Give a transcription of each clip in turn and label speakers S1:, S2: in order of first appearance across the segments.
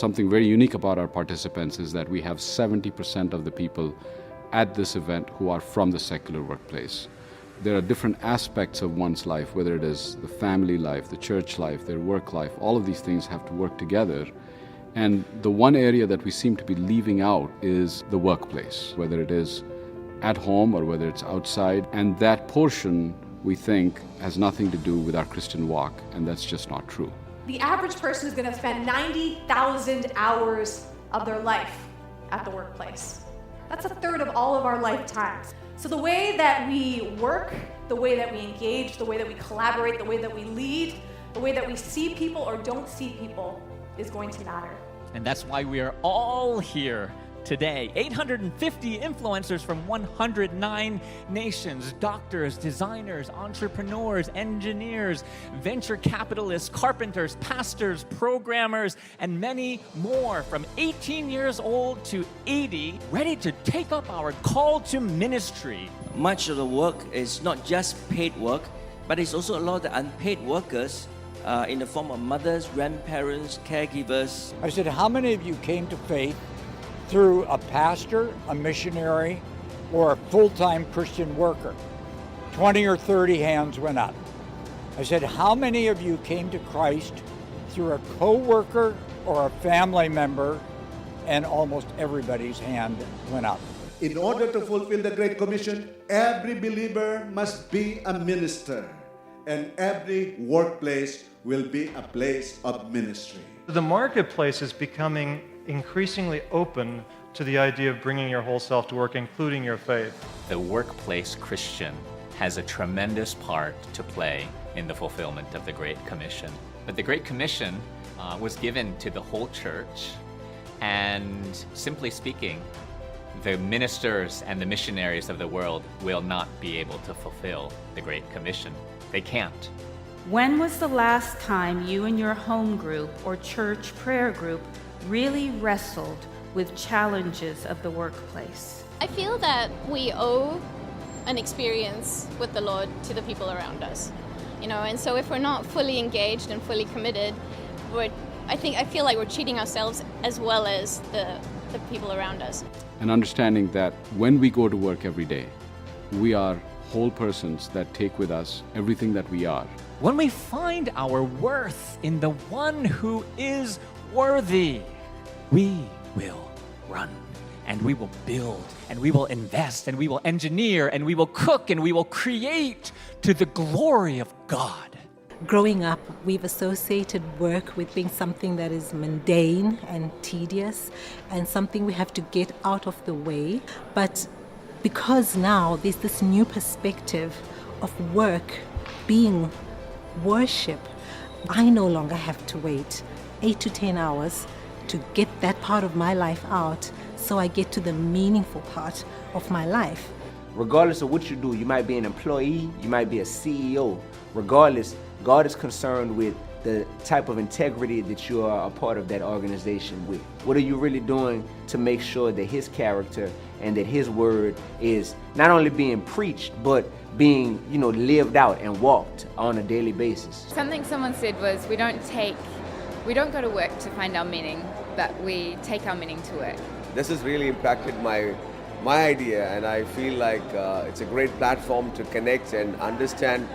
S1: Something very unique about our participants is that we have 70% of the people at this event who are from the secular workplace. There are different aspects of one's life, whether it is the family life, the church life, their work life. All of these things have to work together. And the one area that we seem to be leaving out is the workplace, whether it is at home or whether it's outside. And that portion, we think, has nothing to do with our Christian walk, and that's just not true.
S2: The average person is going to spend 90,000 hours of their life at the workplace. That's a third of all of our lifetimes. So the way that we work, the way that we engage, the way that we collaborate, the way that we lead, the way that we see people or don't see people is going to matter.
S3: And that's why we are all here today. 850 influencers from 109 nations, doctors, designers, entrepreneurs, engineers, venture capitalists, carpenters, pastors, programmers, and many more from 18 years old to 80, ready to take up our call to ministry.
S4: Much of the work is not just paid work, but it's also a lot of unpaid workers in the form of mothers, grandparents, caregivers.
S5: I said, how many of you came to faith through a pastor, a missionary, or a full-time Christian worker? 20 or 30 hands went up. I said, how many of you came to Christ through a co-worker or a family member? And almost everybody's hand went up.
S6: In order to fulfill the Great Commission, every believer must be a minister, and every workplace will be a place of ministry.
S7: The marketplace is becoming increasingly open to the idea of bringing your whole self to work, including your faith.
S3: The workplace Christian has a tremendous part to play in the fulfillment of the Great Commission. But the Great Commission was given to the whole church, and simply speaking, the ministers and the missionaries of the world will not be able to fulfill the Great Commission. They can't.
S8: When was the last time you and your home group or church prayer group really wrestled with challenges of the workplace?
S9: I feel that we owe an experience with the Lord to the people around us, and so if we're not fully engaged and fully committed, I feel like we're cheating ourselves as well as the people around us.
S1: And understanding that when we go to work every day, we are whole persons that take with us everything that we are.
S3: When we find our worth in the one who is worthy, we will run, and we will build, and we will invest, and we will engineer, and we will cook, and we will create to the glory of God.
S10: Growing up, we've associated work with being something that is mundane and tedious and something we have to get out of the way. But because now there's this new perspective of work being worship, I no longer have to wait 8 to 10 hours to get that part of my life out, so I get to the meaningful part of my life.
S11: Regardless of what you do, you might be an employee, you might be a CEO. Regardless, God is concerned with the type of integrity that you are a part of that organization with. What are you really doing to make sure that His character and that His word is not only being preached, but being, lived out and walked on a daily basis?
S12: Something someone said was, we don't go to work to find our meaning, but we take our meaning to work.
S13: This has really impacted my idea, and I feel like it's a great platform to connect and understand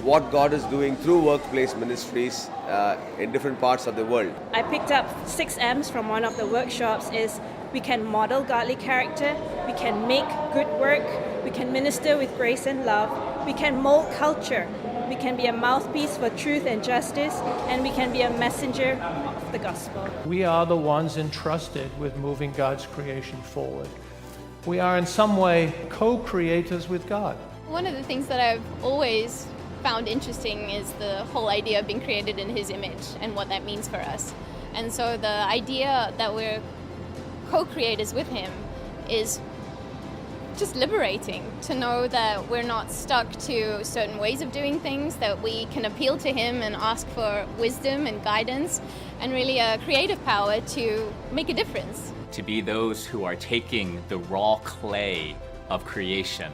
S13: what God is doing through workplace ministries in different parts of the world.
S14: I picked up 6 M's from one of the workshops. Is we can model godly character, we can make good work, we can minister with grace and love, we can mold culture, we can be a mouthpiece for truth and justice, and we can be a messenger of the gospel.
S15: We are the ones entrusted with moving God's creation forward. We are in some way co-creators with God.
S9: One of the things that I've always found interesting is the whole idea of being created in His image and what that means for us. And so the idea that we're co-creators with Him is just liberating, to know that we're not stuck to certain ways of doing things, that we can appeal to Him and ask for wisdom and guidance and really a creative power to make a difference.
S3: To be those who are taking the raw clay of creation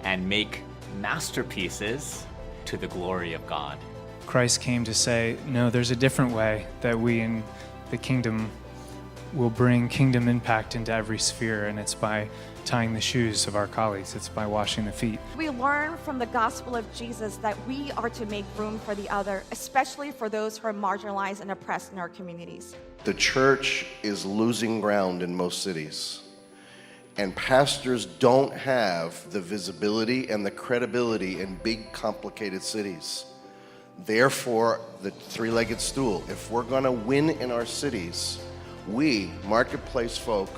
S3: and make masterpieces to the glory of God.
S16: Christ came to say, no, there's a different way that we the kingdom will bring kingdom impact into every sphere, and it's by tying the shoes of our colleagues. It's by washing the feet.
S17: We learn from the gospel of Jesus that we are to make room for the other, especially for those who are marginalized and oppressed in our communities.
S18: The church is losing ground in most cities, and pastors don't have the visibility and the credibility in big, complicated cities. Therefore, the three-legged stool, if we're going to win in our cities, we, marketplace folk,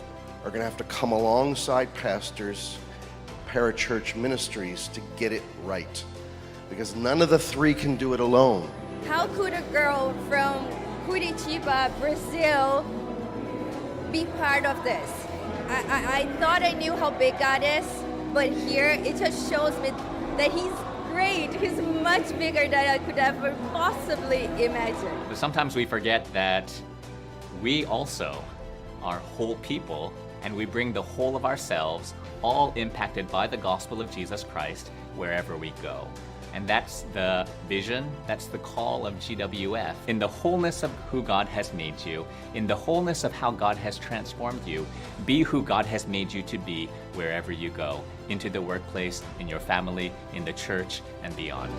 S18: are going to have to come alongside pastors, parachurch ministries to get it right. Because none of the three can do it alone.
S19: How could a girl from Curitiba, Brazil, be part of this? I thought I knew how big God is, but here it just shows me that He's great. He's much bigger than I could ever possibly imagine.
S3: But sometimes we forget that we also are whole people, and we bring the whole of ourselves, all impacted by the gospel of Jesus Christ, wherever we go. And that's the vision, that's the call of GWF. In the wholeness of who God has made you, in the wholeness of how God has transformed you, be who God has made you to be wherever you go, into the workplace, in your family, in the church, and beyond.